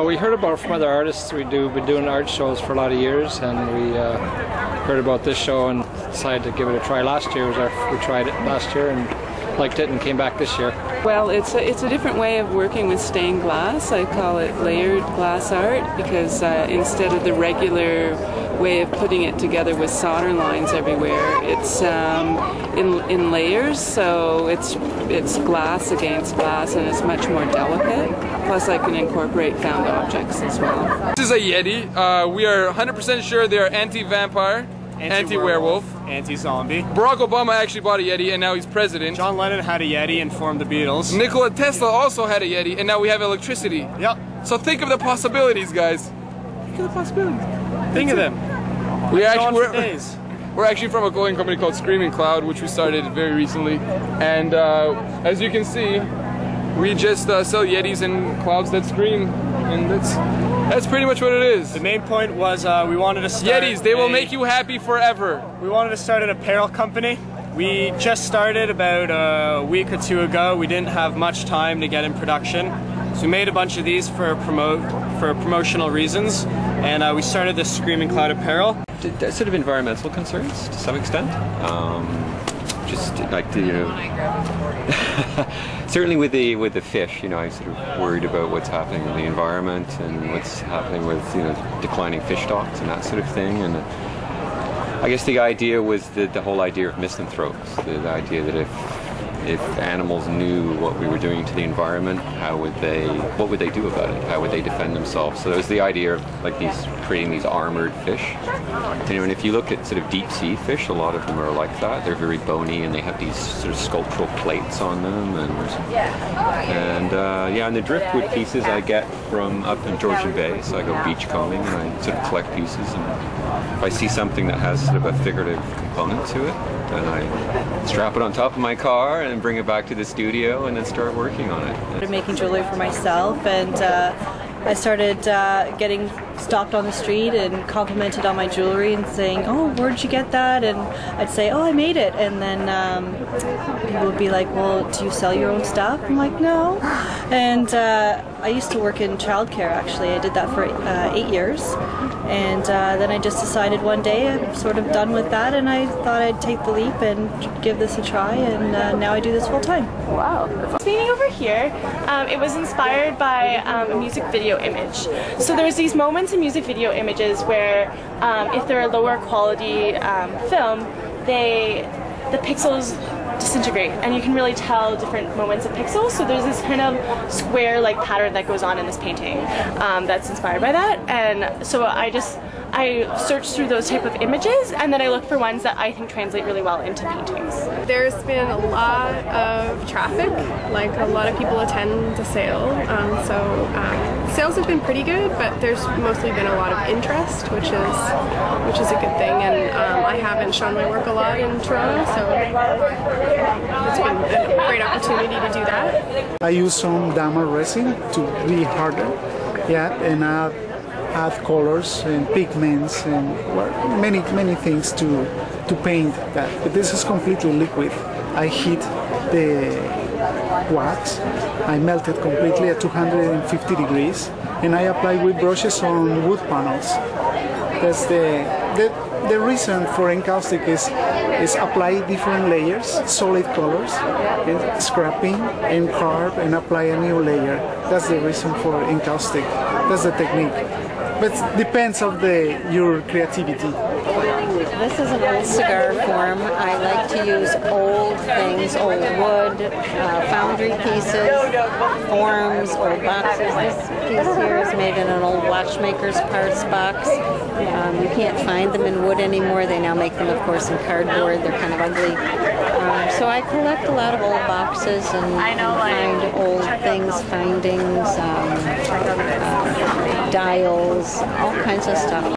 We heard about it from other artists. We've been doing art shows for a lot of years, and we heard about this show and decided to give it a try. Last year we tried it last year and liked it and came back this year. Well, it's a different way of working with stained glass. I call it layered glass art because instead of the regular way of putting it together with solder lines everywhere, it's in layers, so it's glass against glass and it's much more delicate. Plus I can incorporate found objects as well. This is a Yeti. We are 100% sure they are anti-vampire, anti-werewolf, anti-zombie. Barack Obama actually bought a Yeti and now he's president. John Lennon had a Yeti and formed the Beatles. Nikola Tesla also had a Yeti and now we have electricity. Yep. So think of the possibilities, guys. Think of the possibilities. Think of them. We're actually from a clothing company called Screaming Cloud, which we started very recently. And as you can see, we just sell Yetis and clouds that scream. And that's pretty much what it is. The main point was we wanted to start Yetis, they will make you happy forever. We wanted to start an apparel company. We just started about a week or two ago. We didn't have much time to get in production. So we made a bunch of these for promotional reasons. And we started this Screaming Cloud apparel. Sort of environmental concerns to some extent. Just like the, certainly with the fish, I'm sort of worried about what's happening in the environment and what's happening with declining fish stocks and that sort of thing. And I guess the idea was the whole idea of misanthropes, the idea that if animals knew what we were doing to the environment, what would they do about it? How would they defend themselves? So there was the idea of like creating these armored fish. And if you look at sort of deep sea fish, a lot of them are like that. They're very bony and they have these sort of sculptural plates on them. And the driftwood pieces I get from up in Georgian Bay. So I go beachcombing and I sort of collect pieces. And if I see something that has sort of a figurative component to it, then I strap it on top of my car and bring it back to the studio and then start working on it. I started making jewelry for myself, and I started getting stopped on the street and complimented on my jewelry and saying, "Oh, where'd you get that?" And I'd say, "Oh, I made it." And then people would be like, "Well, do you sell your own stuff?" I'm like, "No." And I used to work in childcare, actually. I did that for 8 years. And then I just decided one day I'm sort of done with that, and I thought I'd take the leap and give this a try, and now I do this full time. Wow. Painting over here, it was inspired by a music video image. So there's these moments in music video images where if they're a lower quality film, the pixels disintegrate, and you can really tell different moments of pixels. So there's this kind of square-like pattern that goes on in this painting that's inspired by that. And so I search through those type of images, and then I look for ones that I think translate really well into paintings. There's been a lot of traffic, like a lot of people attend the sale, sales have been pretty good, but there's mostly been a lot of interest, which is a good thing, and I haven't shown my work a lot in Toronto, so it's been a great opportunity to do that. I use some Dama resin to be harder, and add colors and pigments and many things to paint that. But this is completely liquid. I heat the wax, I melt it completely at 250 degrees, and I apply with brushes on wood panels. That's the reason for encaustic is apply different layers, solid colors, and scrapping and carve and apply a new layer. That's the reason for encaustic. That's the technique. But it depends on your creativity. This is an old cigar form. I like to use old things, old wood, foundry pieces, forms, old boxes. This piece here is made in an old watchmaker's parts box. You can't find them in wood anymore. They now make them, of course, in cardboard. They're kind of ugly. So I collect a lot of old boxes and find old things, findings, dials, all kinds of stuff.